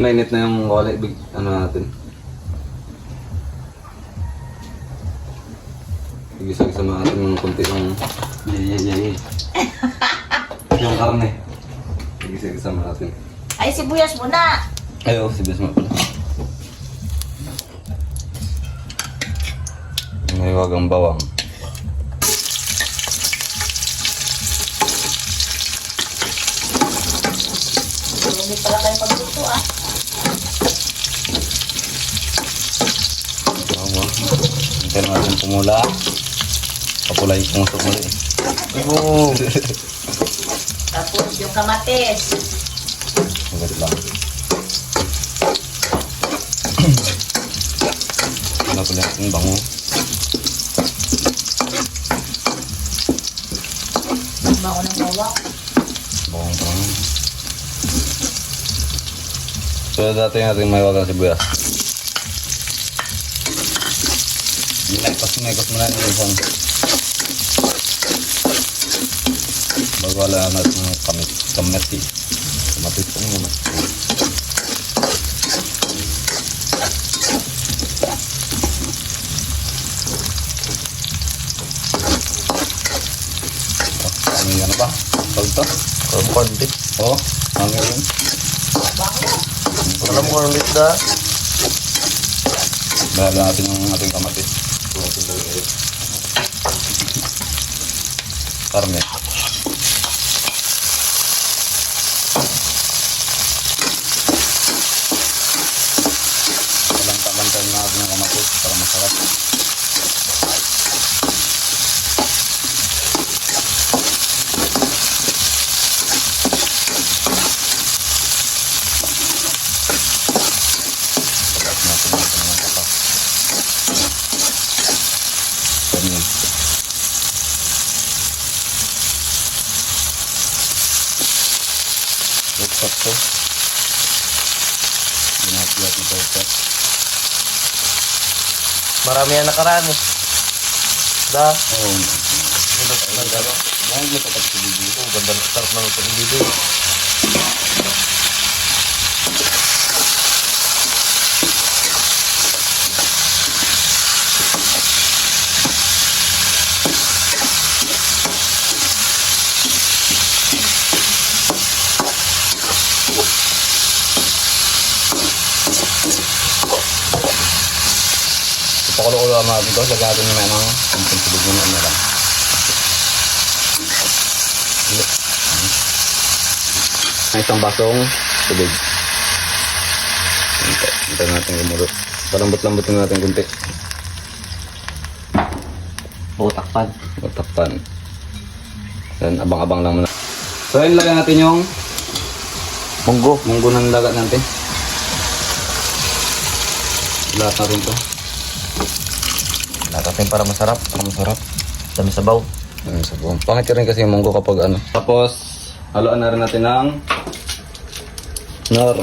Nainit na yung wali, ano natin. Igisa-gisa natin yung kunti ng yung karne. Igisa-gisa natin. Ay, sibuyas muna. Ayaw, sibuyas mo pala. May wagang bawang. Hindi pala tayo pagluto ah. Bawa. Hintayin natin pumula. Kapulay yung pumusok muli. Oo. Tapos yung kamatis. Magad lang. Wala pala yung bango. Bango ng bawang. Bawang bango. So dati natin may wagang sibuyas. Mekos mo na yung isang. Bago wala natin yung kamati. Kamati po naman. Ano yan ba? Salta? Konti. Oo. Ano yun? Alam mo kung ulit na. Bahala natin yung ating kamatis. Karne. Talang-talang natin yung kamatis para masarap. Cut to. Binapiyat ito cut. Marami yan nakaraan eh. Da. Oo. Ano? Yan yung patak sa bibig. Oh, ganda na start ng ito ng video. Pakulo-kulo ang mga ito. Lagatin nyo na ng konting tubig mo na lang. Isang basong tubig. Hintayin natin gumulo. Palambot-lambotin natin kunti. Butakpan. Takpan. Then abang-abang lang muna. So yun, lagyan natin yung Munggo. munggo ng lagat natin. Lahat na rin to. Nakatin para masarap. Masarap. Dami sabaw. Ayun, sa buong. Pangit rin kasi yung munggo kapag ano. Tapos, haluan na rin natin ng nor.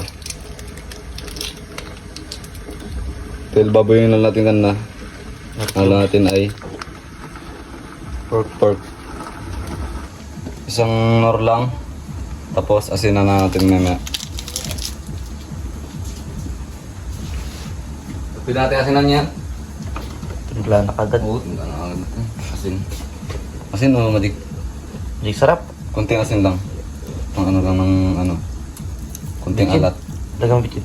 Dahil baboy na natin kan na. Haluan natin ay pork. Isang nor lang. Tapos, asin na natin mamaya. Pwede natin asinan yan. Timpla na kagad. Oo, tingnan na agad natin. Asin. Asin o madik? Hindi sarap. Kunting asin lang. Pang ano lang ng ano. Kunting Bitchin. alat. Dagang bitin.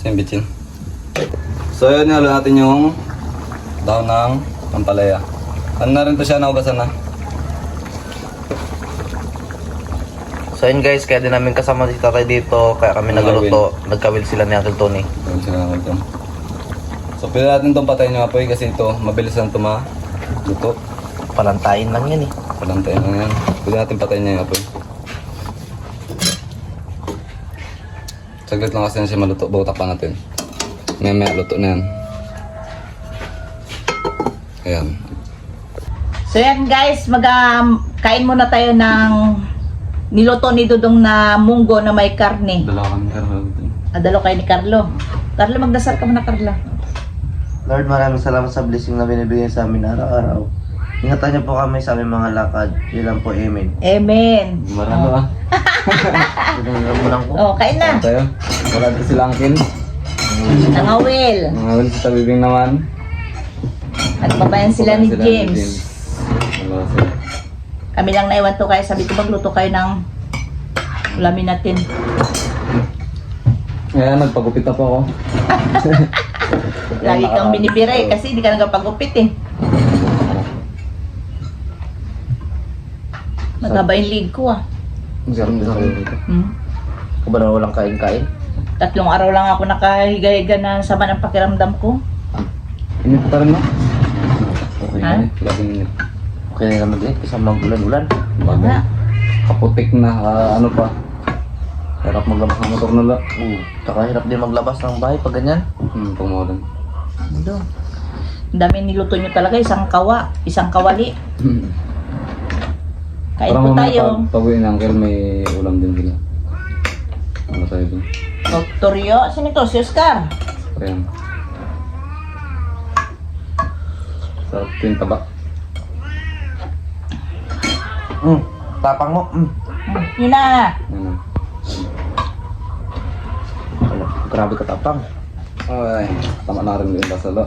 Same bitchin. So yun, halo natin yung daon ng pampalaya. Ano na rin to siya, naugasan na. So yun guys, kaya din namin kasama si tatay dito. Kaya kami nagluto. Nagkawil sila ni Uncle Tony. Ayun sila naman ito. So pwede natin itong patayin yung apoy kasi ito mabilis lang luto. Palantayin lang yan eh. Palantayin lang yan. Pwede natin patayin niya yung apoy. Saglit lang kasi na siya maluto. Bautak pa natin. Maya luto na yan. Ayan. So yan guys, kain muna tayo ng niluto ni Dudong na munggo na may karne. Dalawa kami karne. Adalo kayo ni Carlo. Carlo, magdasal ka muna, Carlo. Lord, maraming salamat sa blessing na binibigay sa amin araw-araw. Ingatan niyo po kami sa aming mga lakad. Yun lang po, amen. Amen. Marami ah. Yun lang po. Oh, kain na. Ano tayo? Wala dito sila Uncle. Nangawil. Mga wala si Tabibing naman. At babayan sila ni James. Wala sila. Kami lang naiwan to kaya sabi ko magluto kayo ng ulamin natin. Kaya nagpagupit na po ako. Lagi kang binibira eh kasi hindi ka nagpagupit eh. Magkaba yung leg ko ah. Sarap na rin dito. Kung ba na walang kain-kain? 3 araw lang ako nakahiga-higa na sama ng pakiramdam ko. Init pa rin no? Okay Ha? na eh. Laging init. Okay na naman din, kasi magulan-ulan. Nga. Kaputik na, ano pa. Harap maglabas ng motor na lang. Tsaka hirap din maglabas ng bahay pag ganyan. Pumulan. Ito. Ang dami niluto nyo talaga, isang kawali. Kain po tayo. Pag-uwi ng Uncle, may ulam din sila. Ano tayo dun? Doktoryo, sino ito? Si Oscar. Ayan. Sarap ito yung taba. Tapang mo. Yun na. Ano? Grabe ka tapang. Ay, tama na rin yung basalo.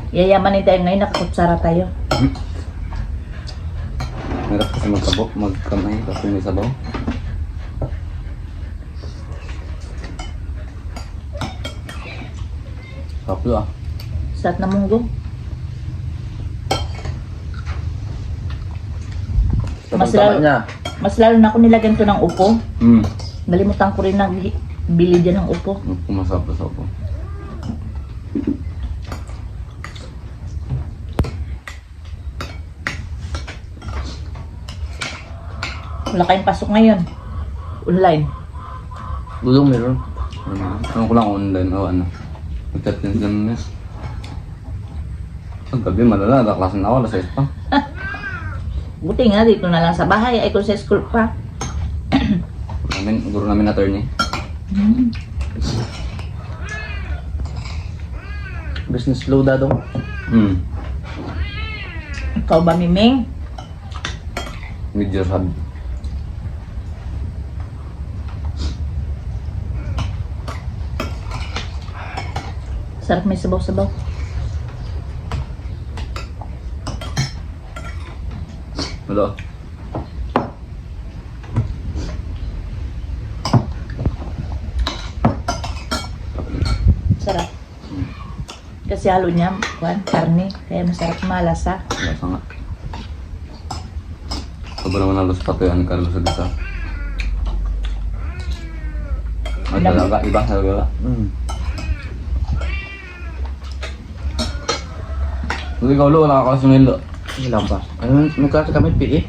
Yayamanin tayo ngayon, nakakutsara tayo. Merap kasi magkamay, tapos may sabaw. Sarap yun ah. Sarap na munggo. Mas lalo, niya. mas lalo na ako nilagyan to ng upo. Hmm. Nalimutan ko rin na bili dyan ng upo. Pumasap sa upo. Wala kayong pasok ngayon. Online. Gulong meron. Ano ko lang online o ano. Mag-chat din sila na. Ang gabi malala, nakaklasan na ako, alas 6 pa. Buti nga dito na lang sa bahay. Ay kung sa school pa. Guru namin attorney. Business low dadong. Ikaw ba, Miming? With your hub. Sarap may sabaw-sabaw. Wala. Sarap. Kasi halo niya, karne. Kaya masarap malasa. Lasa nga. Sobrang nalos pa ito yan, Carlos Odessa. Ay, talaga, iba talaga. Hindi ka ulo, wala ka kasunilo. Sige lang pa. Ano, may klase kami, PE.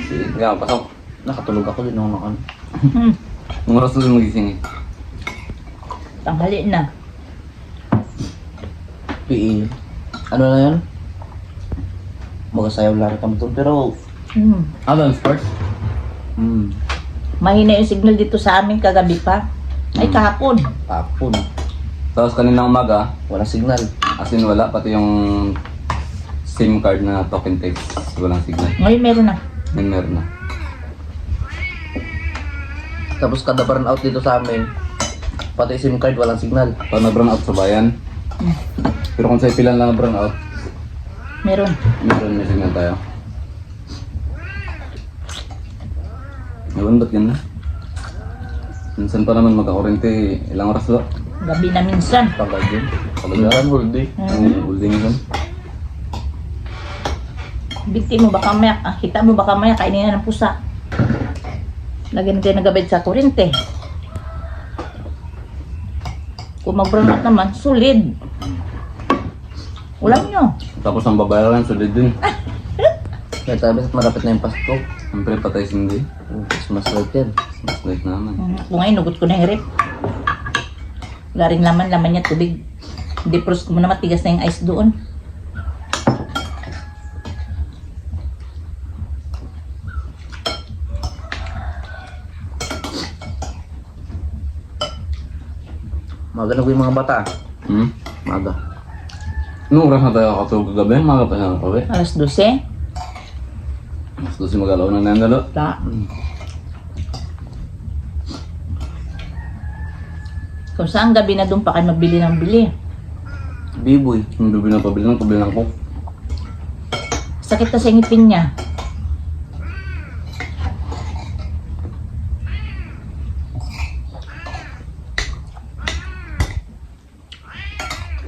Sige, nga, pasok. Nakatulog ako din ako nakan. Ang oras na din magising eh. Tanghali na. PE. Ano na yan? Magasayaw lari kami doon, pero... Ano, sports? Mahina yung signal dito sa amin kagabi pa. Ay, kahapon. Tapon. Tapos kaninang umaga, Walang signal. as in wala, pati yung SIM card na token text, walang signal. Ngayon meron na. Yan meron na. Tapos kada burn out dito sa amin, pati SIM card walang signal. Pag na-brown out sa bayan, pero kung sa ipilan lang na-brown out, Meron. meron may signal tayo. Ewan, ba't yan na? Minsan pa naman magkakurente, ilang oras ba? Gabi na minsan. Tanggal din. Talaga? Minsan whole day. Ang holding minsan. Bigti mo baka maya, kita mo baka maya kainin na ng pusa. Lagyan tayo nagabed sa kurente. Kung mag-brown out naman, solid. Ulam nyo. Tapos ang babayaran, solid din. Kaya tabi at malapit na yung Pasko. Siyempre patay hindi. Christmas light yan. Mas light naman. Kung ngayon, nugot ko na yung rep. Wala rin laman niya tubig. Defrost ko muna matigas na yung ice doon. Maga na ko yung mga bata. Hmm? Maga. Anong oras na tayo kakatulog kagabi? Maga pa siya kagabi. Alas 12. Mas gusto magalaw na nang galo. Ta. Kung saan gabi na doon pa kayo magbili ng bili. Biboy. Yung dubi na pabili ng coke. Sakit na sa ngipin niya.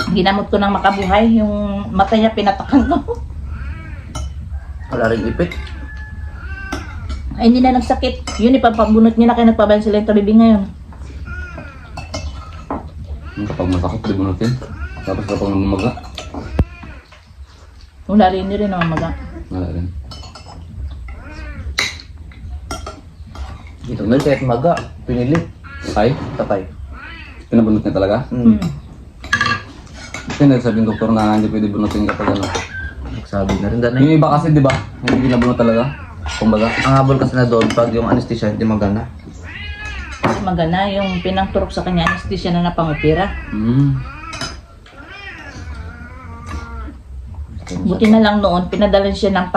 Ginamot ko ng makabuhay, yung mata niya pinatakan ko. Wala rin ipit. Ay, hindi na nagsakit. Yun, ipapabunot niya na kaya nagpabayan sila yung tabibi ngayon. Kapag masakit, libunutin. Tapos kapag namaga, Wala rin, hindi rin naman maga. wala rin. Dito nga kahit maga. Pinilit. Ay, Tatay. pinabunot niya talaga. Hmm. Kasi nagsabi ng doktor na hindi pwede bunutin kapag ano. Nagsabi na rin ganun. Yung iba kasi di ba, hindi pinabunot talaga. Kumbaga, Ang habol kasi na doon, pag yung anesthesia hindi magana. Mas magana, yung pinangturok sa kanya, anesthesia na napangupira. Buti na lang noon, pinadalan siya ng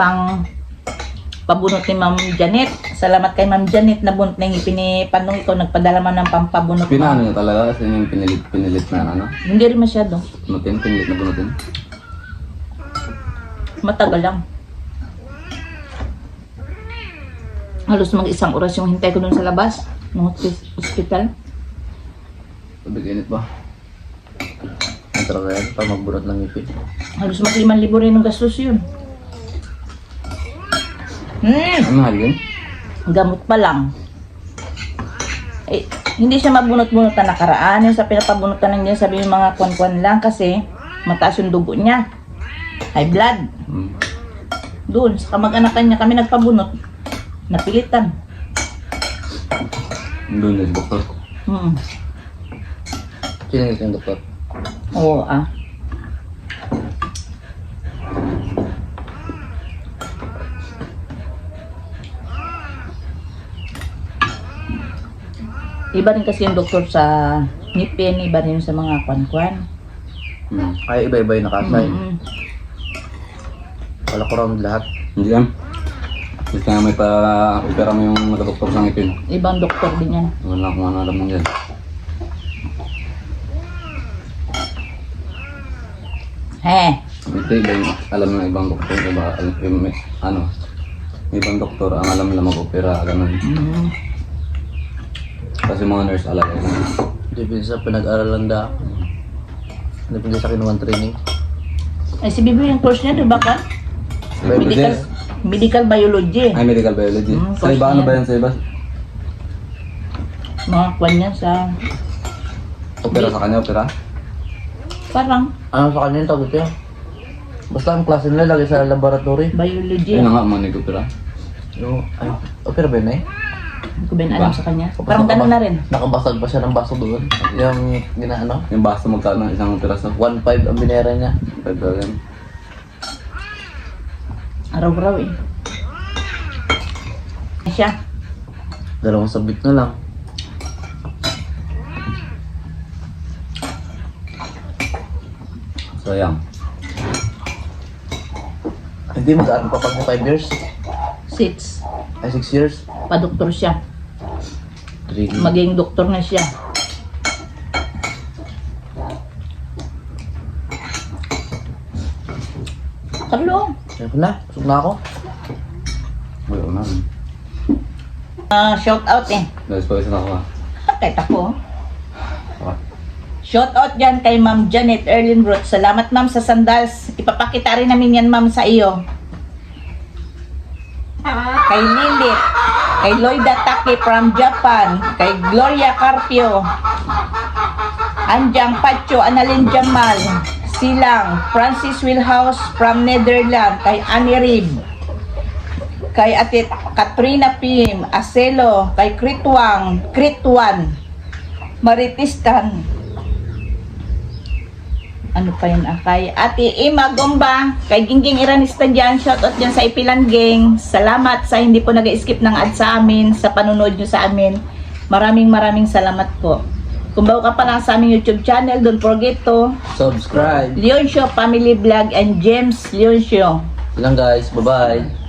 pabunot ni Ma'am Janet. Salamat kay Ma'am Janet na bunot na yung ngipin ni Panong. Ikaw nagpadala man ng pampabunot. Pinano niya talaga kasi yung pinilit na ano. Hindi rin masyado. Bunutin, pinilit na bunutin. Matagal lang. Halos mag-isang oras yung hintay ko dun sa labas ng hospital. Tubig init ba? Ang talaga yan, para magbunot ng ipit. Halos mag-5,000 rin ng gastos yun. Ang mahal yun? Gamot pa lang. Eh, hindi siya mabunot-bunot na nakaraan. Yung sa pinapabunutan lang niya, sabi yung mga kwan-kwan lang kasi mataas yung dugo niya. High blood. Doon, sa kamag-anakan niya kami nagpabunot. Napilitan. Doon na si doktor. Sino yung doktor? Oo ah. Iba rin kasi yung doktor sa ngipin, iba rin sa mga kwan-kwan. Ay, iba-iba yung nakasay. Mm. Wala ko round lahat. Hindi yan. Kasi nga may pa-opera mo yung doktor sa ngipin. Ibang doktor din yan. Wala kung ano alam mo yan. Ito iba yung alam ng ibang doktor. Iba, ano, ibang doktor ang alam nila mag-opera. Ganun. Kasi mga nurse alam yun. Depende sa pinag-aralan da. Depende sa kinuwang training. Ay, si Bibi yung course niya, diba ka? Medical biology. Ay, medical biology. Sa course iba, ano niya. ba yan sa iba? Mga kwan niya sa... Opera sa kanya, opera? Parang Ano sa kanya yung tawag ito? Basta ang klase nila lagi sa laboratory. biology. Yun na nga, mga nag-opera. Yung, ay, opera ba yun eh? Hindi ko ba alam Diba? sa kanya. Parang ganun na rin. Nakabasag pa siya ng baso doon. Yung ginaano? Yung basta magkano ng isang opera sa 1.5 ang binera niya. 5,000. Araw-araw eh. Siya. 2 sabit na lang. Sayang. Hindi mag-aaral pa pag 5 years. 6. Ay, 6 years. Pa-doktor siya. 3. Maging doktor na siya. Carlo, Ayun ko na. Pasok na ako. Wala na. shout out eh. Dahil pa isa na ako ha. Kahit ako. Okay. Shout out dyan kay Ma'am Janet Erlinbrot. Salamat ma'am sa sandals. Ipapakita rin namin yan ma'am sa iyo. Kay Lilith. Kay Lloyda Taki from Japan. Kay Gloria Carpio. Anjang Pacho, Annalyn Jamal. Silang. Francis Wilhouse from Netherlands. Kay Annie Rib. Kay Ate Katrina Pim. Acelo. Kay Kritwan. Maritistan. Ano pa yun kay Ate Ima Gomba, kay Gingging Iranista dyan, shoutout dyan sa Ipilan Gang. Salamat sa hindi po nag-skip ng ad sa amin, sa panunod nyo sa amin. Maraming salamat po. Kung bago ka pa lang sa aming YouTube channel, don't forget to Subscribe. Leoncio Family Vlog and James Leoncio. Lang guys. Bye-bye.